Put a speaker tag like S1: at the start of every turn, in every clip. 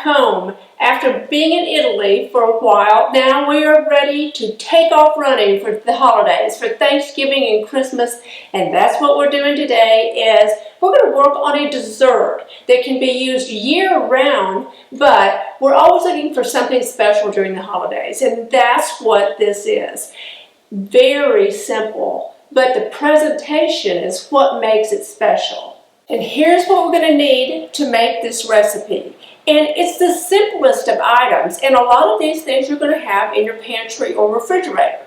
S1: home after being in Italy for a while. Now we are ready to take off running for the holidays, for Thanksgiving and Christmas, and that's what we're doing today. Is we're going to work on a dessert that can be used year-round, but we're always looking for something special during the holidays, and that's what this is. Very simple, but the presentation is what makes it special. And here's what we're going to need to make this recipe. And it's the simplest of items, and a lot of these things you're going to have in your pantry or refrigerator.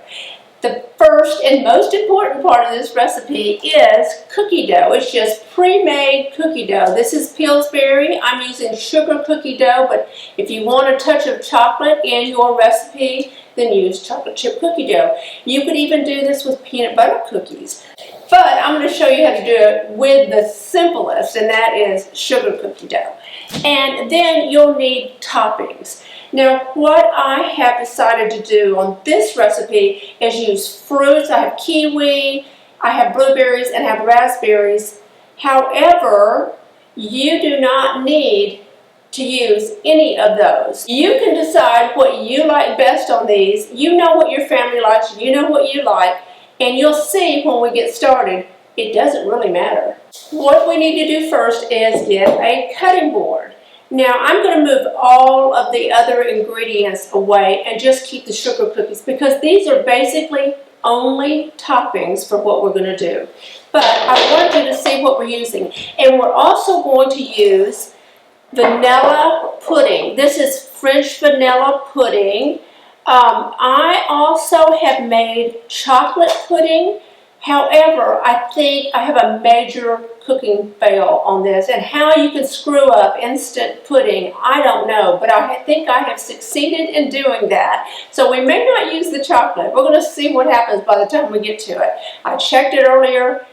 S1: The first and most important part of this recipe is cookie dough. It's just pre-made cookie dough. This is Pillsbury. I'm using sugar cookie dough, but if you want a touch of chocolate in your recipe, then use chocolate chip cookie dough. You could even do this with peanut butter cookies. But I'm going to show you how to do it with the simplest, and that is sugar cookie dough. And then you'll need toppings. Now, what I have decided to do on this recipe is use fruits. I have kiwi, I have blueberries, and I have raspberries. However, you do not need to use any of those. You can decide what you like best on these. You know what your family likes, you know what you like, and you'll see when we get started, it doesn't really matter. What we need to do first is get a cutting board. Now I'm going to move all of the other ingredients away and just keep the sugar cookies, because these are basically only toppings for what we're going to do. But I want you to see what we're using. And we're also going to use vanilla pudding. This is French vanilla pudding. I also have made chocolate pudding. However, I think I have a major cooking fail on this, and how you can screw up instant pudding, I don't know, but I think I have succeeded in doing that. So we may not use the chocolate. We're going to see what happens by the time we get to it. I checked it earlier,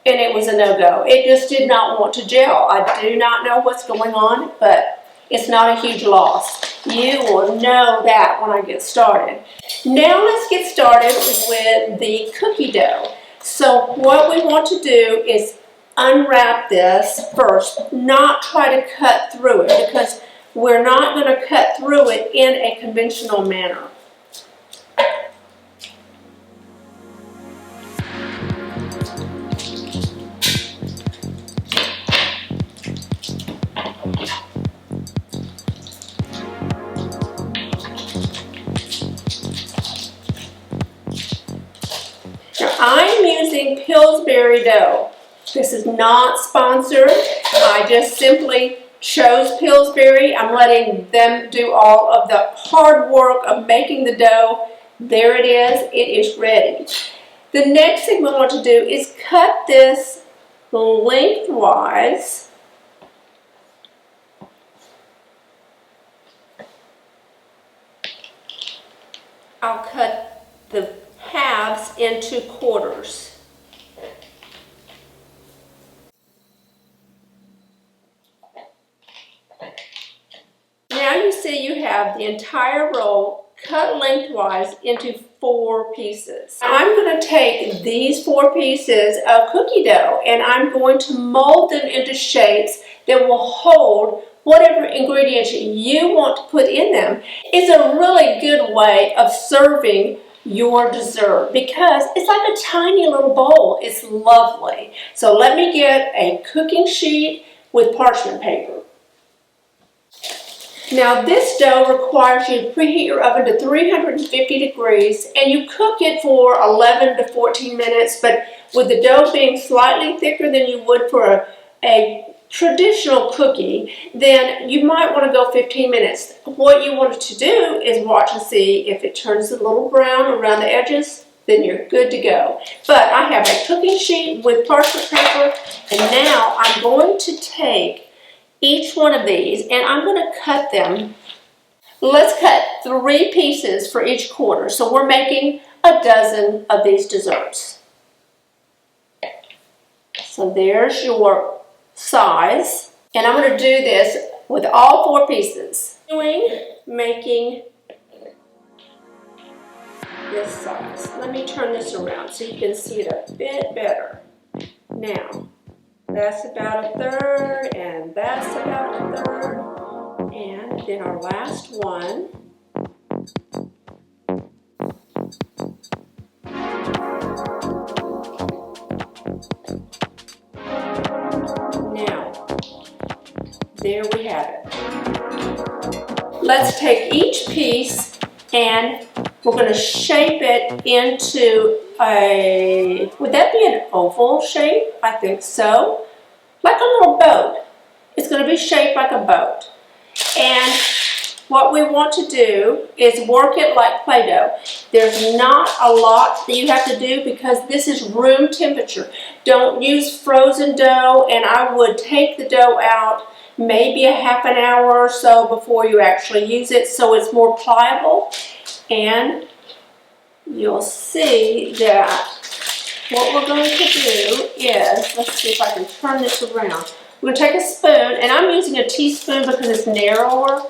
S1: and it was a no-go. It just did not want to gel. I do not know what's going on, but it's not a huge loss. You will know that when I get started. Now let's get started with the cookie dough. So what we want to do is unwrap this first, not try to cut through it, because we're not going to cut through it in a conventional manner. I'm using Pillsbury dough. This is not sponsored. I just simply chose Pillsbury. I'm letting them do all of the hard work of making the dough. There it is. It is ready. The next thing we want to do is cut this lengthwise. I'll cut the halves into quarters. Now you see you have the entire roll cut lengthwise into 4 pieces. I'm going to take these 4 pieces of cookie dough and I'm going to mold them into shapes that will hold whatever ingredients you want to put in them. It's a really good way of serving your dessert because it's like a tiny little bowl. It's lovely. So let me get a cooking sheet with parchment paper. Now this dough requires you to preheat your oven to 350 degrees and you cook it for 11 to 14 minutes, but with the dough being slightly thicker than you would for a traditional cookie, then you might want to go 15 minutes. What you want to do is watch and see if it turns a little brown around the edges, then you're good to go. But I have a cooking sheet with parchment paper, and now I'm going to take each one of these and I'm going to cut them. Let's cut 3 pieces for each quarter. So we're making a dozen of these desserts. So there's your size, and I'm going to do this with all 4 pieces. Making this size. Let me turn this around so you can see it a bit better. Now, that's about 1/3, and that's about 1/3, And then our last one. Now, there we have it. Let's take each piece and we're going to shape it into would that be an oval shape? I think so. Like a little boat. It's going to be shaped like a boat. And what we want to do is work it like Play-Doh. There's not a lot that you have to do because this is room temperature. Don't use frozen dough, and I would take the dough out maybe a half an hour or so before you actually use it so it's more pliable. And you'll see that what we're going to do is, let's see if I can turn this around. We're going to take a spoon, and I'm using a teaspoon because it's narrower,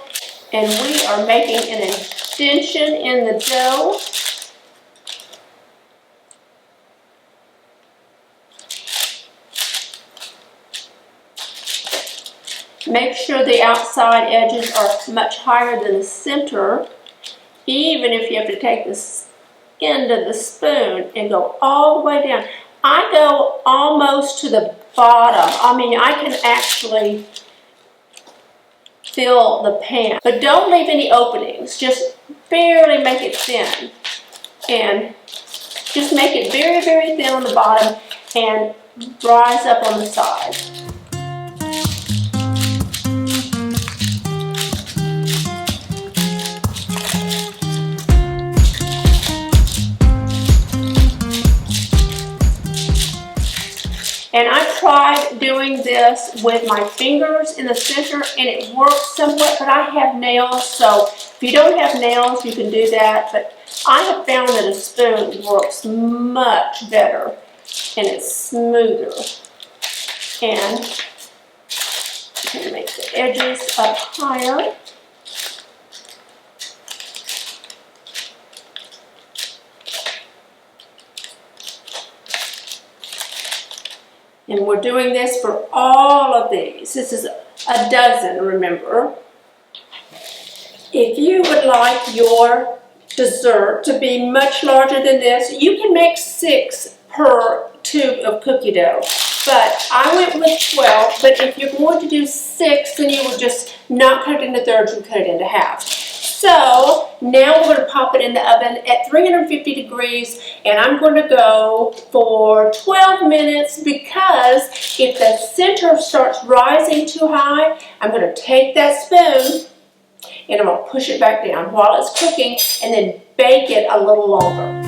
S1: and we are making an indentation in the dough. Make sure the outside edges are much higher than the center, even if you have to take this end of the spoon and go all the way down. I go almost to the bottom. I mean, I can actually fill the pan, but don't leave any openings. Just barely make it thin, and just make it very, very thin on the bottom and rise up on the sides. And I tried doing this with my fingers in the center and it works somewhat, but I have nails, so if you don't have nails, you can do that. But I have found that a spoon works much better and it's smoother. And you can make the edges up higher. And we're doing this for all of these. This is a dozen, remember. If you would like your dessert to be much larger than this, you can make 6 per tube of cookie dough. But I went with 12, but if you're going to do 6, then you would just not cut it into thirds and cut it into half. So now we're going to pop it in the oven at 350 degrees, and I'm going to go for 12 minutes because if the center starts rising too high, I'm going to take that spoon and I'm going to push it back down while it's cooking and then bake it a little longer.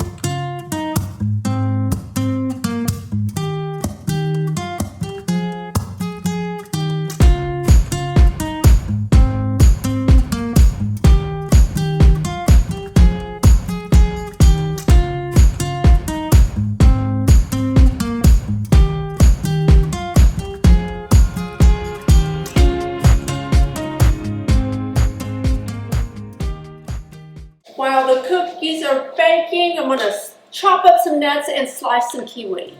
S1: While the cookies are baking, I'm going to chop up some nuts and slice some kiwi.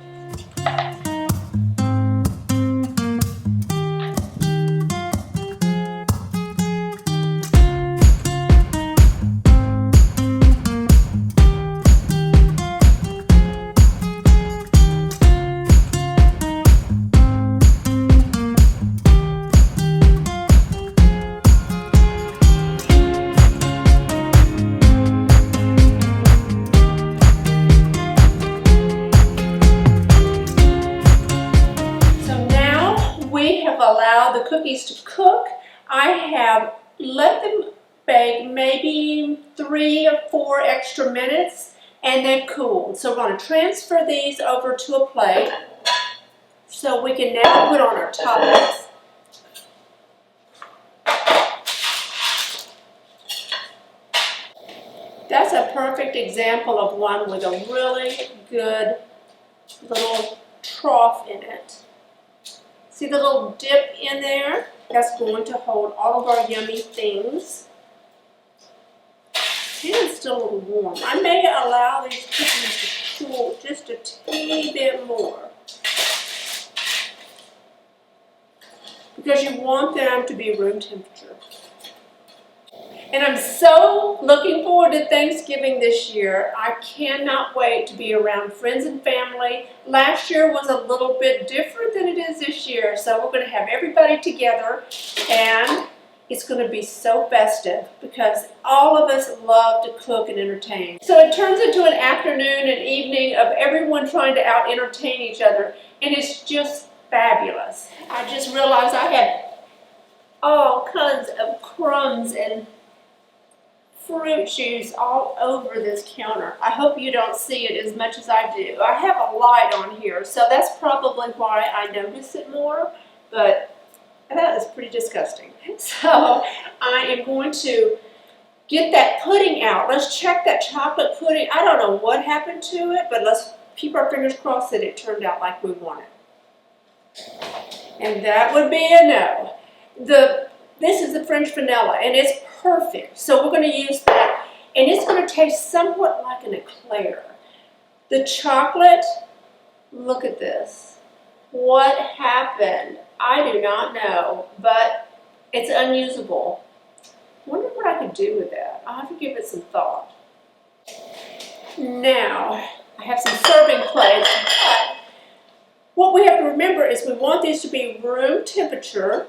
S1: Allow the cookies to cook. I have let them bake maybe 3 or 4 extra minutes and they've cooled. So we're going to transfer these over to a plate so we can now put on our toppings. That's a perfect example of one with a really good little trough in it. See the little dip in there? That's going to hold all of our yummy things. And it's still a little warm. I may allow these cookies to cool just a teeny bit more, because you want them to be room temperature. And I'm so looking forward to Thanksgiving this year. I cannot wait to be around friends and family. Last year was a little bit different than it is this year, so we're going to have everybody together, and it's going to be so festive because all of us love to cook and entertain. So it turns into an afternoon and evening of everyone trying to out-entertain each other, and it's just fabulous. I just realized I had all kinds of crumbs and fruit juice all over this counter. I hope you don't see it as much as I do. I have a light on here, so that's probably why I notice it more, but that is pretty disgusting. So I am going to get that pudding out. Let's check that chocolate pudding. I don't know what happened to it, but let's keep our fingers crossed that it turned out like we want it. And that would be a no. This is the French vanilla, and it's perfect. So we're going to use that, and it's going to taste somewhat like an eclair. The chocolate, look at this. What happened? I do not know, but it's unusable. I wonder what I could do with that. I'll have to give it some thought. Now, I have some serving plates, but what we have to remember is we want these to be room temperature.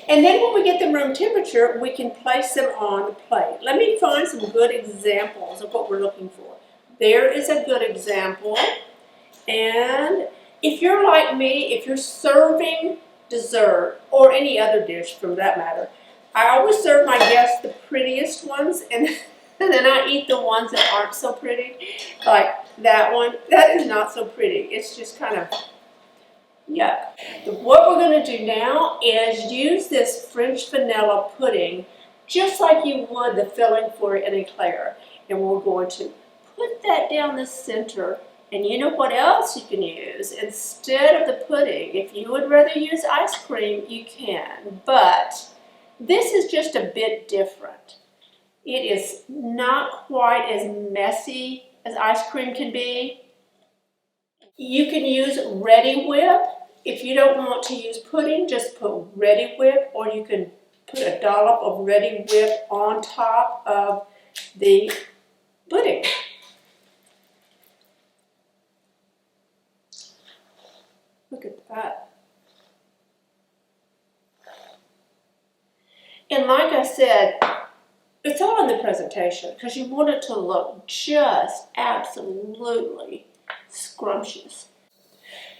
S1: And then when we get them room temperature, we can place them on the plate. Let me find some good examples of what we're looking for. There is a good example. And if you're like me, if you're serving dessert or any other dish for that matter, I always serve my guests the prettiest ones, and then I eat the ones that aren't so pretty. Like that one, that is not so pretty. It's just kind of yuck. What we're going to do now is use this French vanilla pudding just like you would the filling for an eclair. And we're going to put that down the center. And you know what else you can use instead of the pudding? If you would rather use ice cream, you can. But this is just a bit different. It is not quite as messy as ice cream can be. You can use Reddi-wip. If you don't want to use pudding, just put Reddi-wip, or you can put a dollop of Reddi-wip on top of the pudding. Look at that. And like I said, it's all in the presentation because you want it to look just absolutely scrumptious.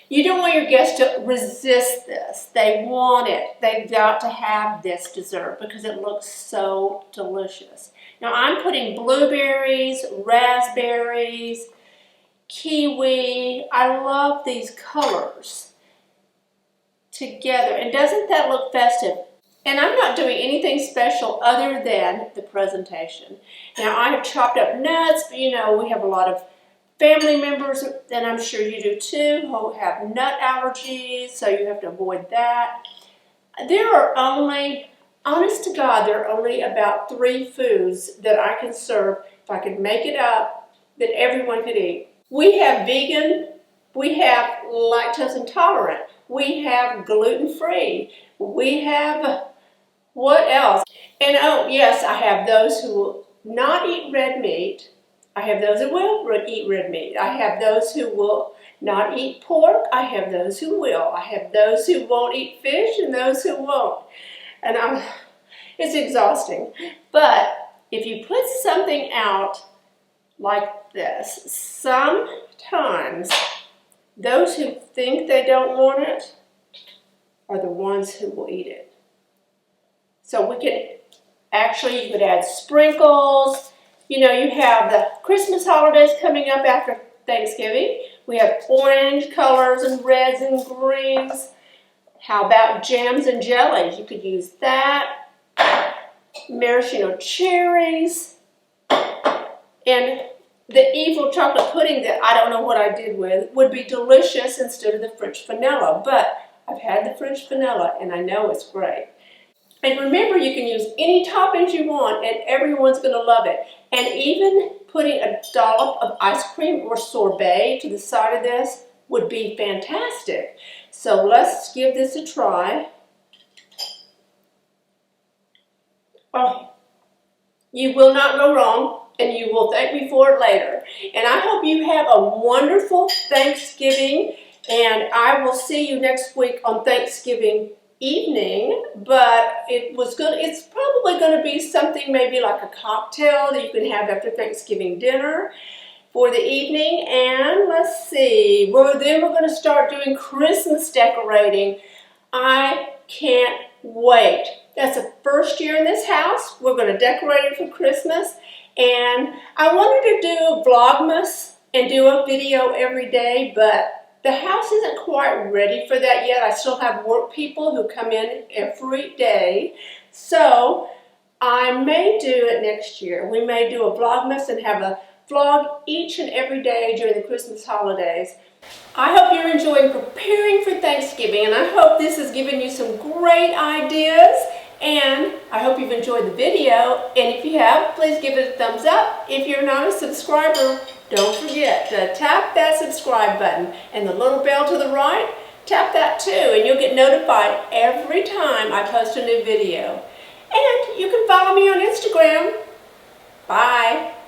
S1: You don't want your guests to resist this. They want it. They've got to have this dessert because it looks so delicious. Now I'm putting blueberries, raspberries, kiwi. I love these colors together. And doesn't that look festive? And I'm not doing anything special other than the presentation. Now I have chopped up nuts, but you know, we have a lot of family members, and I'm sure you do too, who have nut allergies, so you have to avoid that. There are only, honest to God, there are only about 3 foods that I can serve, if I could make it up, that everyone could eat. We have vegan, we have lactose intolerant, we have gluten-free, we have, what else? And oh yes, I have those who will not eat red meat. I have those that will eat red meat. I have those who will not eat pork. I have those who will. I have those who won't eat fish and those who won't. And it's exhausting. But if you put something out like this, sometimes those who think they don't want it are the ones who will eat it. So we could actually, you could add sprinkles. You know, you have the Christmas holidays coming up after Thanksgiving. We have orange colors and reds and greens. How about jams and jellies? You could use that. Maraschino cherries. And the evil chocolate pudding that I don't know what I did with would be delicious instead of the French vanilla. But I've had the French vanilla and I know it's great. And remember, you can use any toppings you want and everyone's going to love it. And even putting a dollop of ice cream or sorbet to the side of this would be fantastic. So let's give this a try. Oh, You will not go wrong, and you will thank me for it later. And I hope you have a wonderful Thanksgiving, and I will see you next week on Thanksgiving evening. But it's probably going to be something maybe like a cocktail that you can have after Thanksgiving dinner for the evening. And let's see, then we're going to start doing Christmas decorating. I can't wait. That's the first year in this house. We're going to decorate it for Christmas. And I wanted to do Vlogmas and do a video every day, but the house isn't quite ready for that yet. I still have work people who come in every day. So I may do it next year. We may do a Vlogmas and have a vlog each and every day during the Christmas holidays. I hope you're enjoying preparing for Thanksgiving, and I hope this has given you some great ideas, and I hope you've enjoyed the video. And if you have, please give it a thumbs up. If you're not a subscriber, don't forget to tap that subscribe button and the little bell to the right, tap that too, and you'll get notified every time I post a new video. And you can follow me on Instagram. Bye.